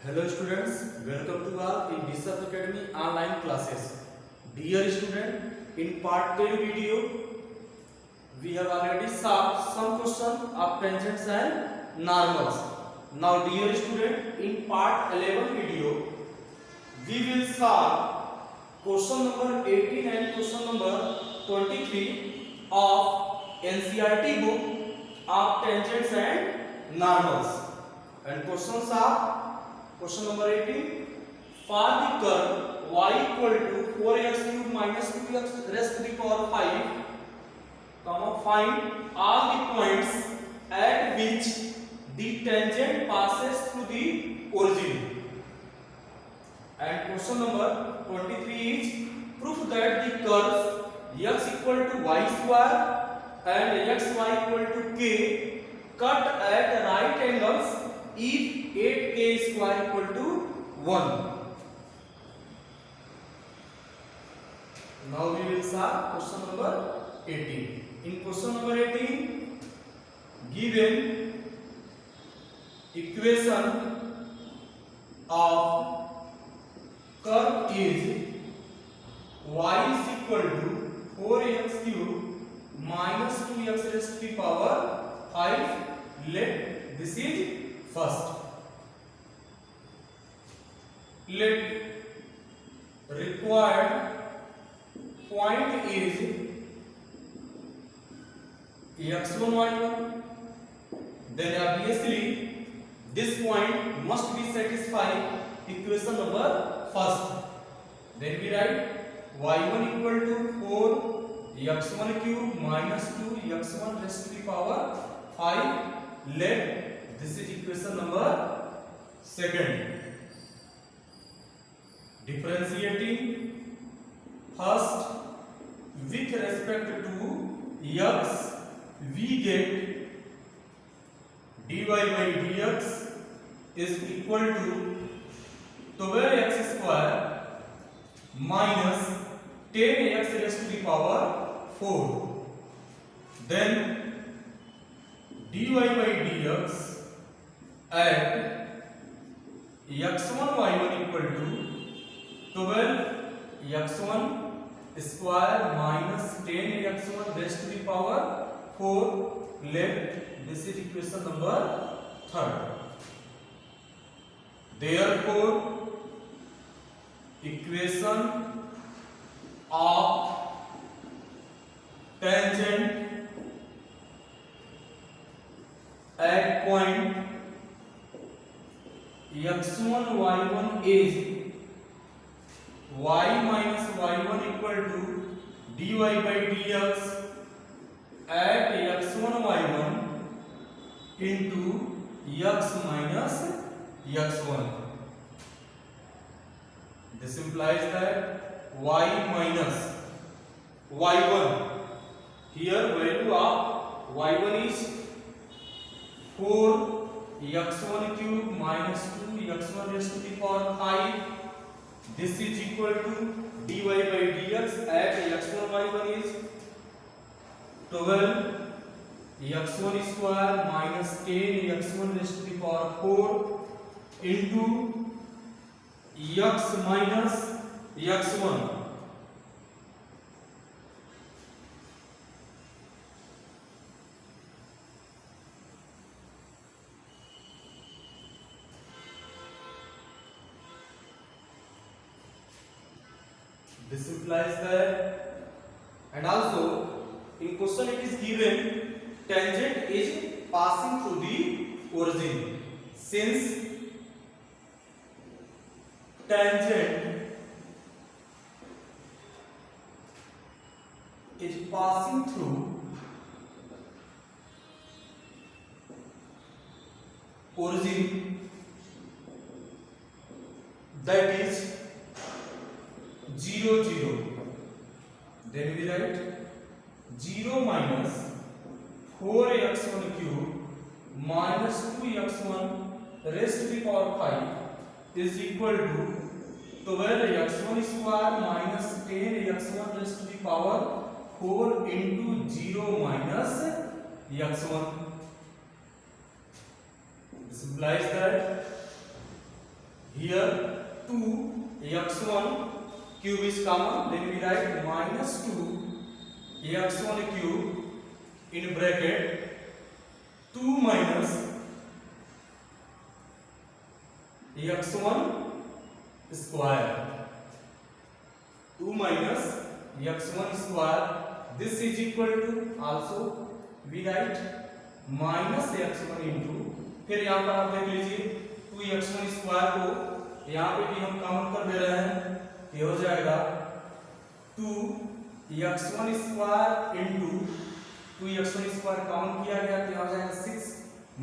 Hello students, welcome to all in Disap Academy online classes. Dear student, in part 10 video, we have already solved some questions of tangents and normals. Now dear student, in part 11 video, we will solve question number 18 and question number 23 of NCERT book of tangents and normals. And questions are question number 18. Find the curve y equal to 4x cube minus 2x raised to the power 5, find all the points at which the tangent passes through the origin. And question number 23 is proof that the curves x equal to y square and xy equal to k cut at right angles if 8k square equal to 1. Now we will solve question number 18. In question number 18, given equation of curve is y is equal to 4x cube minus 2x raised to the power 5. Let this is first. Let required point is x1 y1. Then obviously this point must be satisfy equation number first. Then we write y1 equal to 4 x1 cube minus 2 x1 raised to the power 5. Let this is equation number second. Differentiating first with respect to x, we get dy by dx is equal to 12x square minus 10x raised to the power 4. Then dy by dx at x1 y1 equal to 12 x1 square minus 10 x1 raised to the power 4. Let this is equation number third. Therefore, equation of tangent at point x1 y1 is y minus y1 equal to dy by dx at x1 y1 into x minus x1. This implies that y minus y1, here value of y1 is 4 x1 cube minus 2 x1 raised to the power 5. This is equal to dy by dx at x1 y1 is 12 x1 square minus 10 x1 raised to the power 4 into x minus x1. This implies that, and also in question it is given tangent is passing through the origin. Since tangent is passing through origin, that is 0 0, then we write 0 minus 4x1 cube minus 2x1 raised to the power 5 is equal to 12x1 square minus 10x1 raised to the power 4 into 0 minus x1. This implies that here 2 x1 cube is common, then we write minus 2 x1 cube in bracket 2 minus x1 square, 2 minus x1 square, this is equal to, also we write minus x1 into, फिर यहाँ पर आप देख लीजिए 2x1 square को यहाँ पे भी हम कॉमन कर दे रहे हैं, ये हो जाएगा 2x1 square into 2x1 square common किया गया तो यहाँ हो जाएगा 6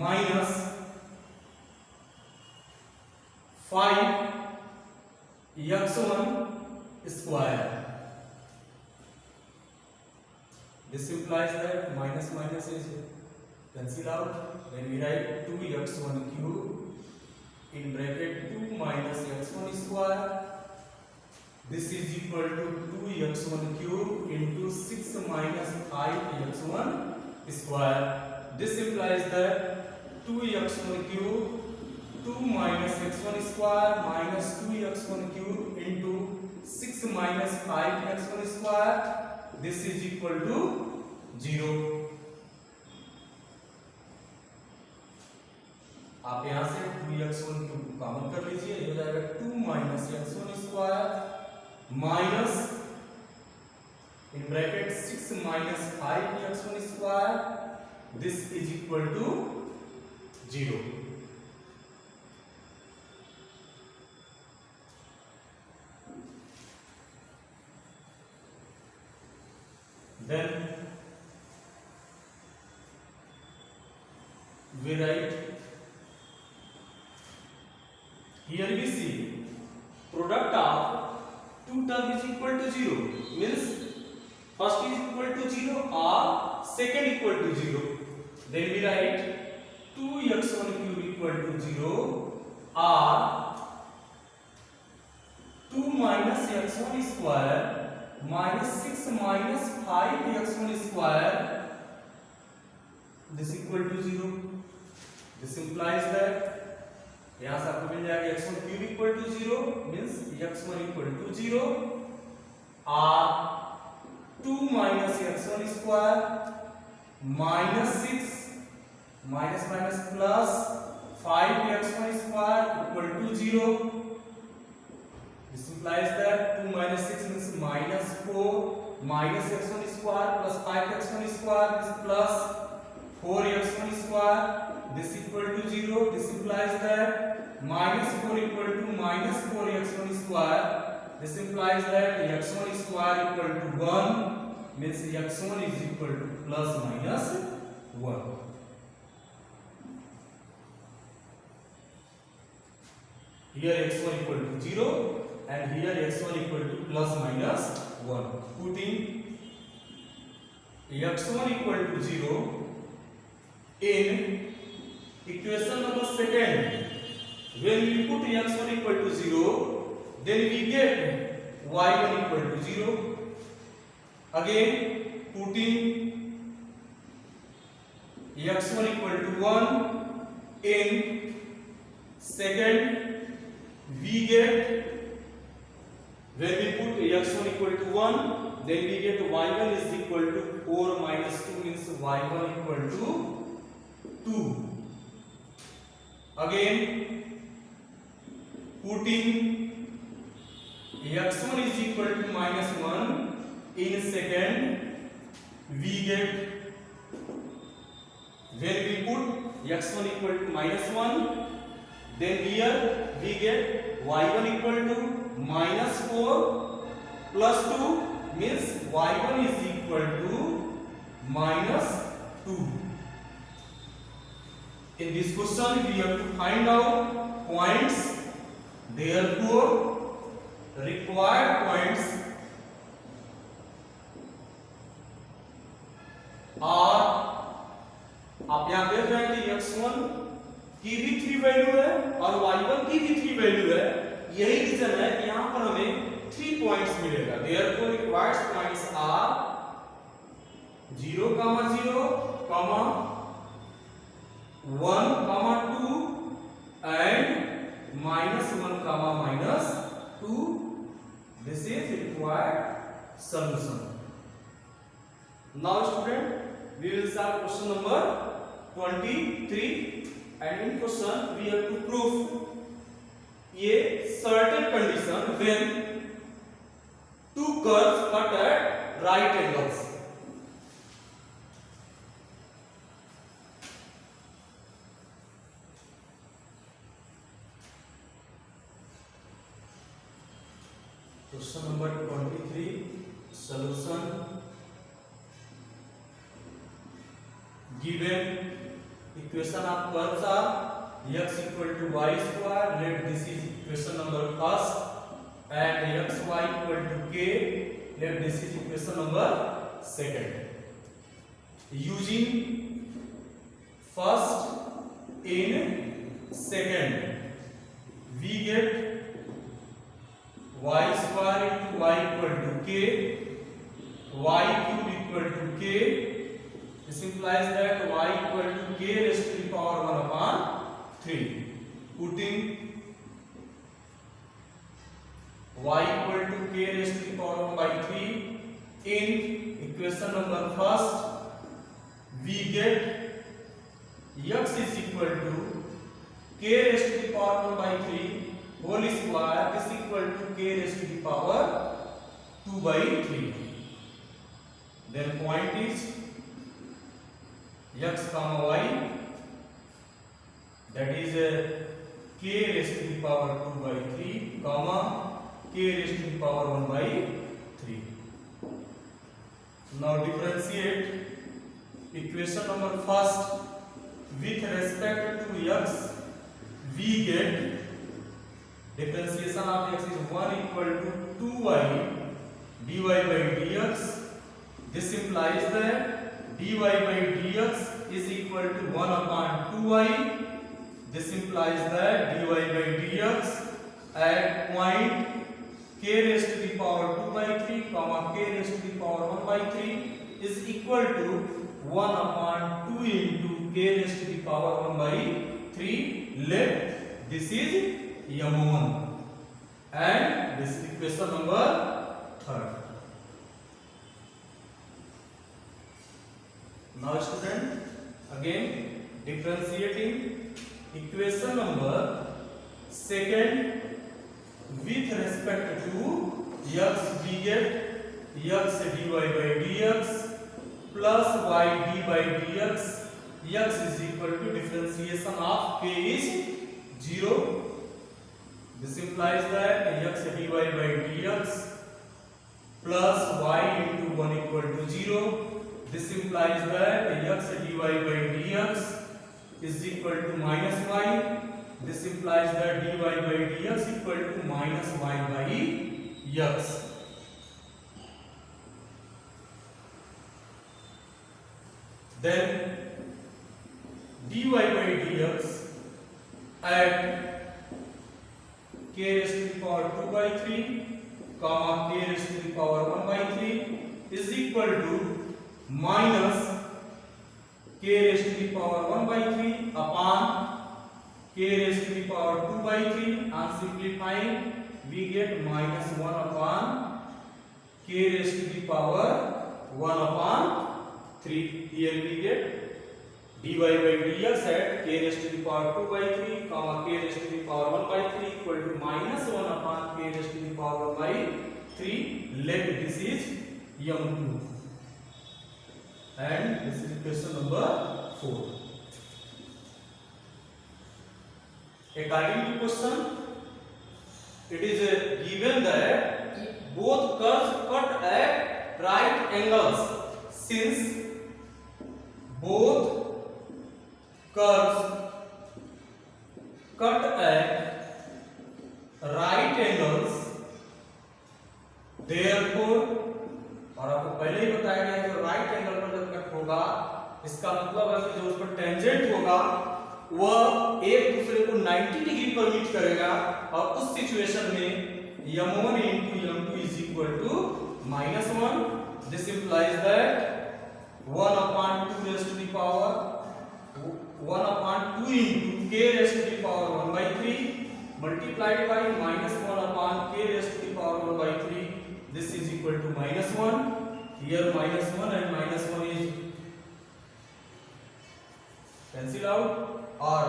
minus 5x1 square. This implies that minus minus is cancelled out. Then we write 2x1 cube in bracket 2 minus x1 square. This is equal to 2x1 cube into 6 minus 5x1 square. This implies that 2x1 cube 2 minus x1 square minus 2x1 cube into 6 minus 5x1 square. This is equal to 0. आप यहां से 2x1 cube common कर लीजिए, ये हो जाएगा 2 minus x1 square minus in bracket 6 minus 5x1 square. This is equal to 0. Then we write, here we see product of two term is equal to 0, means first is equal to 0 or second equal to 0. Then we write 2x1 cube equal to 0 or 2 minus x1 square minus 6 minus 5x1 square, this equal to 0. This implies that यहाँ से आपको मिल जाएगा x1 cube equal to 0 means x1 equal to 0 or 2 minus x1 square minus 6 minus minus plus 5x1 square equal to 0. This implies that 2 minus 6 means minus 4 minus x1 square plus 5x1 square is plus 4x1 square. This equal to 0. This implies that minus 4 equal to minus 4x1 square. This implies that x1 square equal to 1 means x1 is equal to plus minus 1. Here x1 equal to 0 and here x1 equal to plus minus 1. Putting x1 equal to 0 in equation number second, when we put x1 equal to 0, then we get y1 equal to 0. Again putting x1 equal to 1 in second, we get, when we put x1 equal to 1, then we get y1 is equal to 4 minus 2 means y1 equal to 2. Again putting x1 is equal to minus 1 in second, we get, when we put x1 equal to minus 1, then here we get y1 equal to minus 4 plus 2 means y1 is equal to minus 2. In this question we have to find out points, therefore required points are, आप यहां देख रहे हैं कि x1 की भी 3 value है और y1 की भी 3 वैल्यू है, यही रीजन है कि यहां पर हमें 3 पॉइंट्स मिलेगा. therefore required points are 0, 0, 1, 2 and -1, comma minus 2. This is required solution. Now student, we will solve question number 23, and in question we have to prove a certain condition when two curves cut at right angles. Question number 23, solution. Given equation of curves are x equal to y square, let this is equation number first, and xy equal to k, let this is equation number second. Using first in second, we get y square into y equal to k, y cube equal to k. This implies that y equal to k raised to the power 1 upon 3. Putting y equal to k raised to the power 1 by 3 in equation number first, we get x is equal to k raised to the power 1 by 3 whole square is equal to k raised to the power 2 by 3. Then point is x comma y, that is k raised to the power 2 by 3 comma k raised to the power 1 by 3. Now differentiate equation number first with respect to x. We get differentiation of x is 1 equal to 2y dy by dx. This implies that dy by dx is equal to 1 upon 2y. This implies that dy by dx at point k raised to the power 2 by 3 comma k raised to the power 1 by 3 is equal to 1 upon 2 into k raised to the power 1 by 3. Let this is m1, and this is equation number 3. Now student, again differentiating equation number second with respect to x, we get x dy by dx plus y d by dx. X is equal to differentiation of k is 0. This implies that x dy by dx plus y into 1 equal to 0. This implies that x dy by dx is equal to minus y. This implies that dy by dx equal to minus y by x. Then dy by dx at k raised to the power 2 by 3 comma k raised to the power 1 by 3 is equal to minus k raised to the power 1 by 3 upon k raised to the power 2 by 3, and simplifying we get minus 1 upon k raised to the power 1 upon 3. Here we get dy by dx at k raised to the power 2 by 3 comma k raised to the power 1 by 3 equal to minus 1 upon k raised to the power 1 by 3. Let this is m2, and this is question number 4. According to question, it is given that both curves cut at right angles. Since both curves cut at right angles, therefore, और आपको पहले ही बताया गया है जो right angle पर जब cut होगा, इसका मतलब है कि जो उस पर टेंजेंट होगा वह एक दूसरे को 90 डिग्री पर मीट करेगा, और उस सिचुएशन में m1 into m2 is equal to -1. This implies that 1 upon 2 raised to the power 1 upon 2 into k raised to the power 1 by 3 multiplied by -1 upon k raised to the power 1 by 3. This is equal to -1. Here -1 and -1 is cancel out, or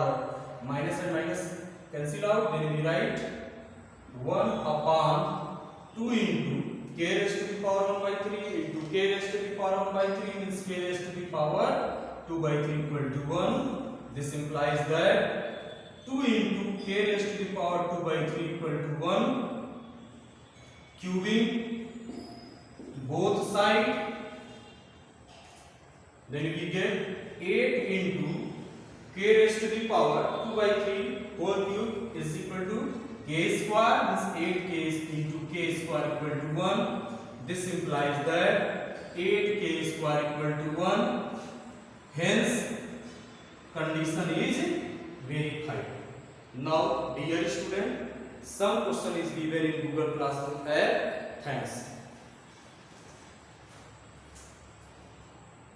minus and minus cancel out. Then we write 1 upon 2 into k raised to the power 1 by 3 into k raised to the power 1 by 3 means k raised to the power 2 by 3 equal to 1. This implies that 2 into k raised to the power 2 by 3 equal to 1. Cubing both sides, then we get 8 into k raised to the power 2 by 3 whole cube is equal to k square, means 8k into k square equal to 1. This implies that 8k square equal to 1. Hence condition is verified. Now dear student, some question is given in Google Classroom app. Thanks.